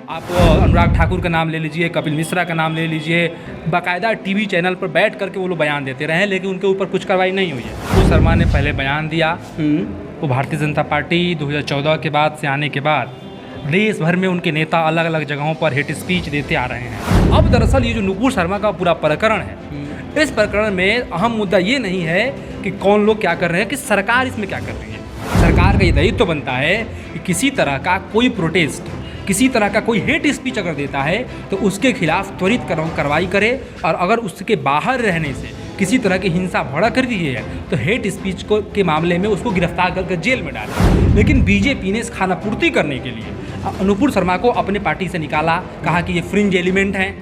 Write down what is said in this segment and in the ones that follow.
आप अनुराग ठाकुर का नाम ले लीजिए, कपिल मिश्रा का नाम ले लीजिए, बाकायदा टीवी चैनल पर बैठ करके वो लोग बयान देते रहे, लेकिन उनके ऊपर कुछ कार्रवाई नहीं हुई है। नुपुर शर्मा ने पहले बयान दिया, वो भारतीय जनता पार्टी 2014 के बाद से आने के बाद देश भर में उनके नेता अलग अलग जगहों पर हेट स्पीच देते आ रहे हैं। अब दरअसल ये जो नुपुर शर्मा का पूरा प्रकरण है, इस प्रकरण में अहम मुद्दा ये नहीं है कि कौन लोग क्या कर रहे हैं, कि सरकार इसमें क्या कर रही है। सरकार का ये दायित्व बनता है कि किसी तरह का कोई प्रोटेस्ट, किसी तरह का कोई हेट स्पीच अगर देता है तो उसके खिलाफ त्वरित कार्रवाई करे, और अगर उसके बाहर रहने से किसी तरह की हिंसा भड़क रही है तो हेट स्पीच के मामले में उसको गिरफ्तार करके जेल में डाले। लेकिन बीजेपी ने इस खानापूर्ति करने के लिए नुपुर शर्मा को अपने पार्टी से निकाला, कहा कि ये फ्रिंज एलिमेंट हैं,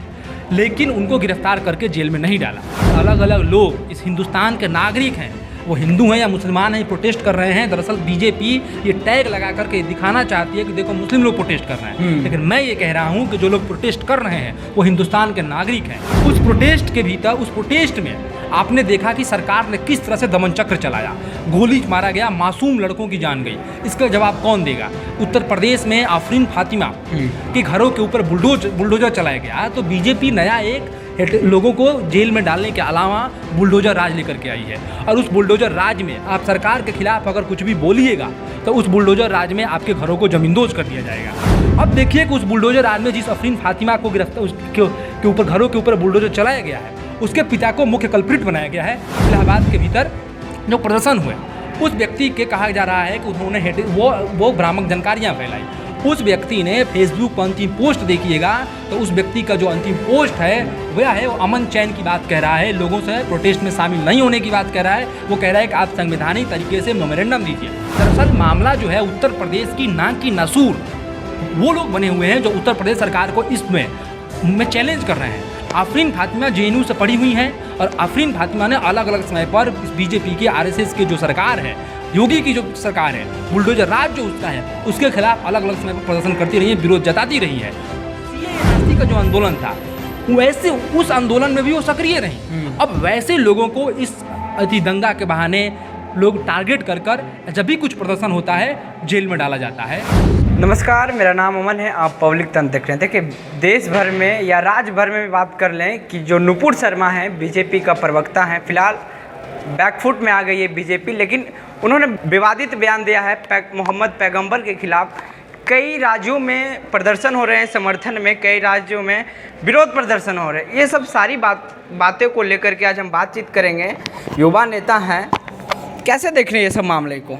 लेकिन उनको गिरफ्तार करके जेल में नहीं डाला। अलग अलग लोग इस हिंदुस्तान के नागरिक हैं, वो हिंदू हैं या मुसलमान हैं, प्रोटेस्ट कर रहे हैं। दरअसल बीजेपी ये टैग लगा करके दिखाना चाहती है कि देखो मुस्लिम लोग प्रोटेस्ट कर रहे हैं, लेकिन मैं ये कह रहा हूँ कि जो लोग प्रोटेस्ट कर रहे हैं वो हिंदुस्तान के नागरिक हैं। उस प्रोटेस्ट के भीतर, उस प्रोटेस्ट में आपने देखा कि सरकार ने किस तरह से दमन चक्र चलाया, गोली मारा गया, मासूम लड़कों की जान गई। इसका जवाब कौन देगा? उत्तर प्रदेश में आफरीन फातिमा के घरों के ऊपर बुलडोजर चलाया गया, तो बीजेपी नया एक लोगों को जेल में डालने के अलावा बुलडोजर राज लेकर के आई है। और उस बुलडोजर राज में आप सरकार के खिलाफ अगर कुछ भी बोलिएगा तो उस बुलडोजर राज में आपके घरों को जमींदोज कर दिया जाएगा। अब देखिए कि उस बुलडोजर राज में जिस आफरीन फातिमा को गिरफ्तार के ऊपर घरों के ऊपर बुलडोजर चलाया गया है, उसके पिता को मुख्य कल्प्रिट बनाया गया है। इलाहाबाद के भीतर जो प्रदर्शन हुए, उस व्यक्ति के कहा जा रहा है कि उन्होंने वो भ्रामक जानकारियाँ फैलाई। उस व्यक्ति ने फेसबुक पर अंतिम पोस्ट देखिएगा तो उस व्यक्ति का जो अंतिम पोस्ट है वह है, वो अमन चैन की बात कह रहा है, लोगों से प्रोटेस्ट में शामिल नहीं होने की बात कह रहा है। वो कह रहा है कि आप संवैधानिक तरीके से मेमोरेंडम दीजिए। दरअसल मामला जो है उत्तर प्रदेश की नाक की नसूर वो लोग बने हुए हैं जो उत्तर प्रदेश सरकार को इसमें चैलेंज कर रहे हैं। आफरीन फातिमा जेएनयू से पढ़ी हुई हैं, और आफरीन फातिमा ने अलग अलग समय पर बीजेपी के आरएसएस की जो सरकार है, योगी की जो सरकार है, बुलडोजर राज जो उसका है, उसके खिलाफ अलग अलग समय पर प्रदर्शन करती रही है, विरोध जताती रही है। सीएए का जो आंदोलन था, वैसे उस आंदोलन में भी वो सक्रिय रही। अब वैसे लोगों को इस दंगा के बहाने लोग टारगेट कर जब भी कुछ प्रदर्शन होता है जेल में डाला जाता है। नमस्कार, मेरा नाम अमन है, आप पब्लिक तंत्र देख रहे हैं। देखिए, देश भर में या राज्य भर में भी बात कर लें कि जो नुपुर शर्मा हैं बीजेपी का प्रवक्ता हैं, फिलहाल बैकफुट में आ गई है बीजेपी, लेकिन उन्होंने विवादित बयान दिया है मोहम्मद पैगंबर के खिलाफ। कई राज्यों में प्रदर्शन हो रहे हैं समर्थन में, कई राज्यों में विरोध प्रदर्शन हो रहे हैं। ये सब सारी बातें को लेकर के आज हम बातचीत करेंगे। युवा नेता हैं, कैसे देख रहे हैं ये सब मामले को?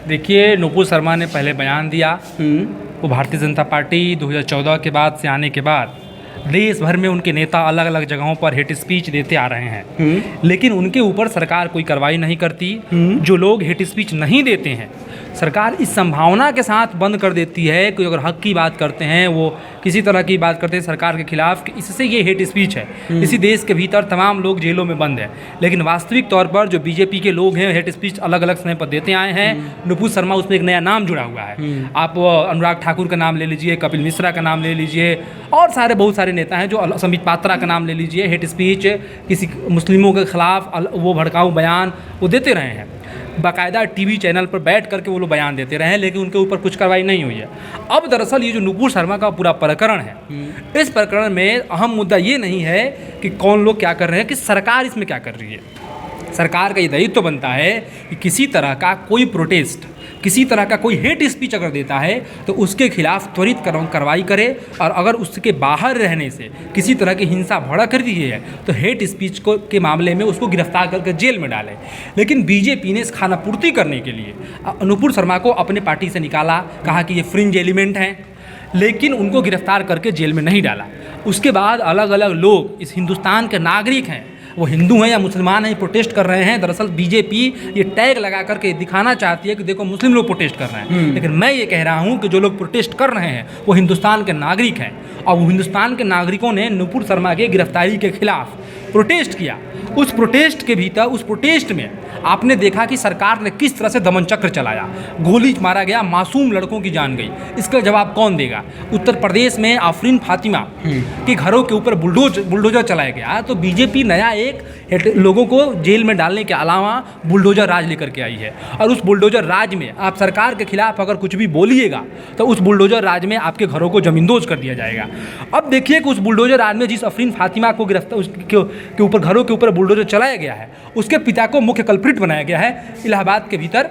देखिए, नुपुर शर्मा ने पहले बयान दिया, वो भारतीय जनता पार्टी 2014 के बाद से आने के बाद देश भर में उनके नेता अलग अलग जगहों पर हेट स्पीच देते आ रहे हैं, लेकिन उनके ऊपर सरकार कोई कार्रवाई नहीं करती। जो लोग हेट स्पीच नहीं देते हैं, सरकार इस संभावना के साथ बंद कर देती है कि अगर हक की बात करते हैं, वो किसी तरह की बात करते हैं सरकार के खिलाफ कि इससे ये हेट स्पीच है, इसी देश के भीतर तमाम लोग जेलों में बंद हैं। लेकिन वास्तविक तौर पर जो बीजेपी के लोग हैं हेट स्पीच अलग अलग समय पर देते आए हैं। नुपुर शर्मा उसमें एक नया नाम जुड़ा हुआ है। आप अनुराग ठाकुर का नाम ले लीजिए, कपिल मिश्रा का नाम ले लीजिए, और बहुत सारे नेता हैं, जो संबित पात्रा का नाम ले लीजिए। हेट स्पीच, किसी मुस्लिमों के खिलाफ वो भड़काऊ बयान वो देते रहे हैं, बाकायदा टीवी चैनल पर बैठ करके वो लोग बयान देते रहे, लेकिन उनके ऊपर कुछ कार्रवाई नहीं हुई है। अब दरअसल ये जो नुपुर शर्मा का पूरा प्रकरण है, इस प्रकरण में अहम मुद्दा ये नहीं है कि कौन लोग क्या कर रहे हैं, कि सरकार इसमें क्या कर रही है। सरकार का ये दायित्व बनता है कि किसी तरह का कोई प्रोटेस्ट, किसी तरह का कोई हेट स्पीच अगर देता है तो उसके खिलाफ त्वरित कार्रवाई करे, और अगर उसके बाहर रहने से किसी तरह की हिंसा भड़क रही है तो हेट स्पीच के मामले में उसको गिरफ्तार करके जेल में डाले। लेकिन बीजेपी ने इस खानापूर्ति करने के लिए नुपुर शर्मा को अपने पार्टी से निकाला, कहा कि ये फ्रिंज एलिमेंट हैं, लेकिन उनको गिरफ्तार करके जेल में नहीं डाला। उसके बाद अलग अलग लोग इस हिंदुस्तान के नागरिक हैं, वो हिंदू हैं या मुसलमान हैं, प्रोटेस्ट कर रहे हैं। दरअसल बीजेपी ये टैग लगा करके दिखाना चाहती है कि देखो मुस्लिम लोग प्रोटेस्ट कर रहे हैं, लेकिन मैं ये कह रहा हूँ कि जो लोग प्रोटेस्ट कर रहे हैं वो हिंदुस्तान के नागरिक हैं। और वो हिंदुस्तान के नागरिकों ने नुपुर शर्मा के गिरफ्तारी के खिलाफ प्रोटेस्ट किया। उस प्रोटेस्ट के भीतर, उस प्रोटेस्ट में आपने देखा कि सरकार ने किस तरह से दमन चक्र चलाया, गोली मारा गया, मासूम लड़कों की जान गई। इसका जवाब कौन देगा? उत्तर प्रदेश में आफरीन फातिमा के घरों के ऊपर बुलडोजर चलाया गया। तो बीजेपी नया एक लोगों को जेल में डालने के अलावा बुलडोजर राज लेकर के आई है, और उस बुलडोजर राज में आप सरकार के खिलाफ अगर कुछ भी बोलिएगा तो उस बुलडोजर राज में आपके घरों को जमींदोज कर दिया जाएगा। अब देखिए कि उस बुलडोजर राज में जिस आफरीन फातिमा को गिरफ्तार के ऊपर घरों के ऊपर बुलडोजर चलाया गया है, उसके पिता को मुख्य कल्प्रिट बनाया गया है। इलाहाबाद के भीतर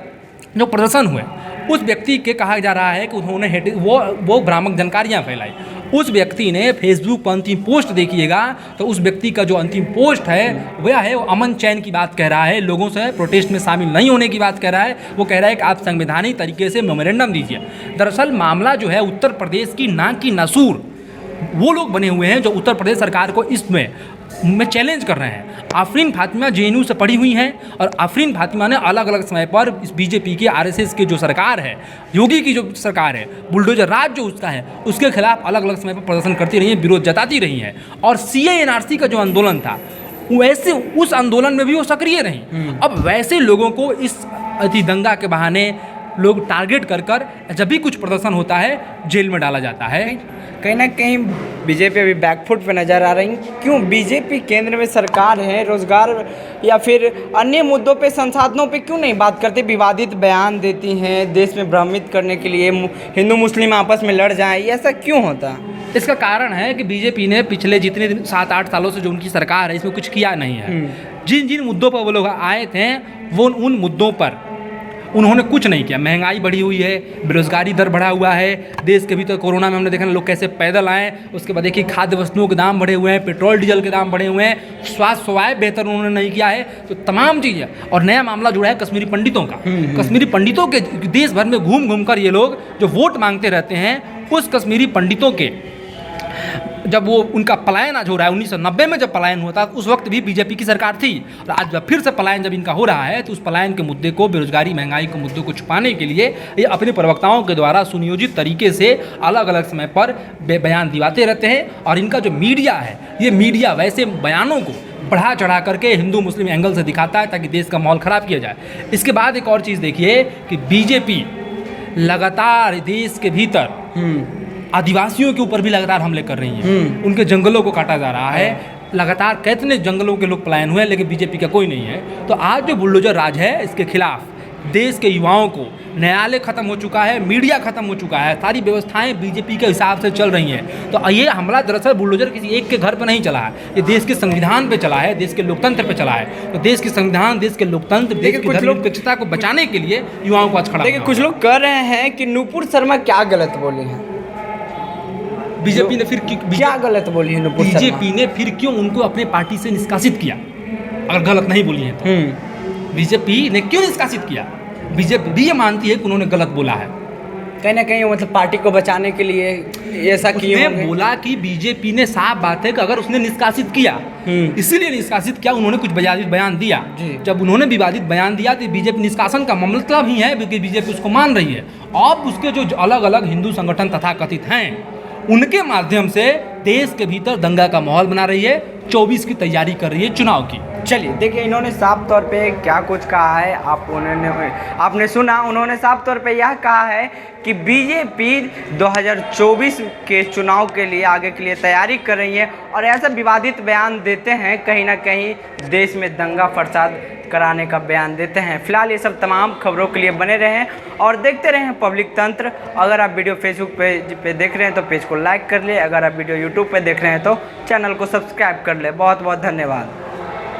जो प्रदर्शन हुए, उस व्यक्ति के कहा जा रहा है कि उन्होंने वो भ्रामक जानकारियाँ फैलाई। उस व्यक्ति ने फेसबुक पर अंतिम पोस्ट देखिएगा तो उस व्यक्ति का जो अंतिम पोस्ट है वह है वो अमन चैन की बात कह रहा है, लोगों से प्रोटेस्ट में शामिल नहीं होने की बात कह रहा है। वो कह रहा है कि आप संवैधानिक तरीके से मेमोरेंडम दीजिए। दरअसल मामला जो है उत्तर प्रदेश की नाक की नसूर वो लोग बने हुए हैं जो उत्तर प्रदेश सरकार को इसमें चैलेंज कर रहे हैं। आफरीन फातिमा जेएनयू से पढ़ी हुई हैं और आफरीन फातिमा ने अलग अलग समय पर इस बीजेपी की आरएसएस की जो सरकार है, योगी की जो सरकार है, बुलडोजर राज जो उसका है, उसके खिलाफ अलग अलग समय पर प्रदर्शन करती रही हैं, विरोध जताती रही हैं। और सीए एनआरसी का जो आंदोलन था वैसे उस आंदोलन में भी वो सक्रिय रहीं। अब वैसे लोगों को इस दंगा के बहाने लोग टारगेट कर जब भी कुछ प्रदर्शन होता है जेल में डाला जाता है। कहीं ना कहीं बीजेपी अभी बैकफुट पे नज़र आ रही। क्यों बीजेपी केंद्र में सरकार है, रोजगार या फिर अन्य मुद्दों पे, संसाधनों पे क्यों नहीं बात करते? विवादित बयान देती हैं देश में भ्रमित करने के लिए, हिंदू मुस्लिम आपस में लड़ जाएं, ये ऐसा क्यों होता? इसका कारण है कि बीजेपी ने पिछले जितने 7-8 सालों से जो उनकी सरकार है इसमें कुछ किया नहीं है। जिन जिन मुद्दों पर वो लोग आए थे वो उन मुद्दों पर उन्होंने कुछ नहीं किया। महंगाई बढ़ी हुई है, बेरोजगारी दर बढ़ा हुआ है, देश के भीतर कोरोना में हमने देखा लोग कैसे पैदल आए। उसके बाद देखिए खाद्य वस्तुओं के दाम बढ़े हुए हैं, पेट्रोल डीजल के दाम बढ़े हुए हैं, स्वास्थ्य सेवाएं बेहतर उन्होंने नहीं किया है। तो तमाम चीज़ें, और नया मामला जुड़ा है कश्मीरी पंडितों का। कश्मीरी पंडितों के देश भर में घूम घूम कर ये लोग जो वोट मांगते रहते हैं, उस कश्मीरी पंडितों के जब वो उनका पलायन आज हो रहा है, 1990 में जब पलायन हुआ था उस वक्त भी बीजेपी की सरकार थी, और आज जब फिर से पलायन जब इनका हो रहा है तो उस पलायन के मुद्दे को, बेरोजगारी महंगाई के मुद्दे को छुपाने के लिए ये अपने प्रवक्ताओं के द्वारा सुनियोजित तरीके से अलग अलग समय पर बयान दिवाते रहते हैं। और इनका जो मीडिया है, ये मीडिया वैसे बयानों को बढ़ा चढ़ा करके हिंदू मुस्लिम एंगल से दिखाता है ताकि देश का माहौल ख़राब किया जाए। इसके बाद एक और चीज़ देखिए कि बीजेपी लगातार देश के भीतर आदिवासियों के ऊपर भी लगातार हमले कर रही हैं। उनके जंगलों को काटा जा रहा है, लगातार कितने जंगलों के लोग पलायन हुए हैं, लेकिन बीजेपी का कोई नहीं है। तो आज जो बुलडोजर राज है इसके खिलाफ देश के युवाओं को, न्यायालय खत्म हो चुका है, मीडिया खत्म हो चुका है, सारी व्यवस्थाएं बीजेपी के हिसाब से चल रही हैं। तो ये हमला दरअसल बुलडोजर किसी एक के घर पर नहीं चला है, ये देश के संविधान पे चला है, देश के लोकतंत्र पे चला है। तो देश के संविधान, देश के लोकतंत्र, देश की धर्मनिरपेक्षता को बचाने के लिए युवाओं को आज खड़ा। देखिए कुछ लोग कह रहे हैं कि नुपुर शर्मा क्या गलत बोली हैं, बीजेपी ने फिर क्या गलत बोली है? बीजेपी ने फिर क्यों उनको अपने पार्टी से निष्कासित किया? अगर गलत नहीं बोली है तो बीजेपी ने क्यों निष्कासित किया? बीजेपी भी ये मानती है कि उन्होंने गलत बोला है, कहीं ना कहीं मतलब पार्टी को बचाने के लिए ऐसा किया। बोला कि बीजेपी ने, साफ बात है कि अगर उसने निष्कासित किया इसीलिए निष्कासित किया, उन्होंने कुछ विवादित बयान दिया। जब उन्होंने विवादित बयान दिया तो बीजेपी निष्कासन का मतलब ही है क्योंकि बीजेपी उसको मान रही है। अब उसके जो अलग अलग हिंदू संगठन तथाकथित हैं उनके माध्यम से देश के भीतर दंगा का माहौल बना रही है, 24 की तैयारी कर रही है चुनाव की। चलिए देखिए इन्होंने साफ तौर पे क्या कुछ कहा है, आपने सुना। उन्होंने साफ तौर पे यह कहा है कि बीजेपी 2024 के चुनाव के लिए, आगे के लिए तैयारी कर रही है और ऐसा विवादित बयान देते हैं, कहीं ना कहीं देश में दंगा फसाद कराने का बयान देते हैं। फिलहाल ये सब तमाम खबरों के लिए बने रहें और देखते रहें पब्लिक तंत्र। अगर आप वीडियो फेसबुक पेज पे देख रहे हैं तो पेज को लाइक कर ले, अगर आप वीडियो यूट्यूब पे देख रहे हैं तो चैनल को सब्सक्राइब कर ले। बहुत बहुत धन्यवाद।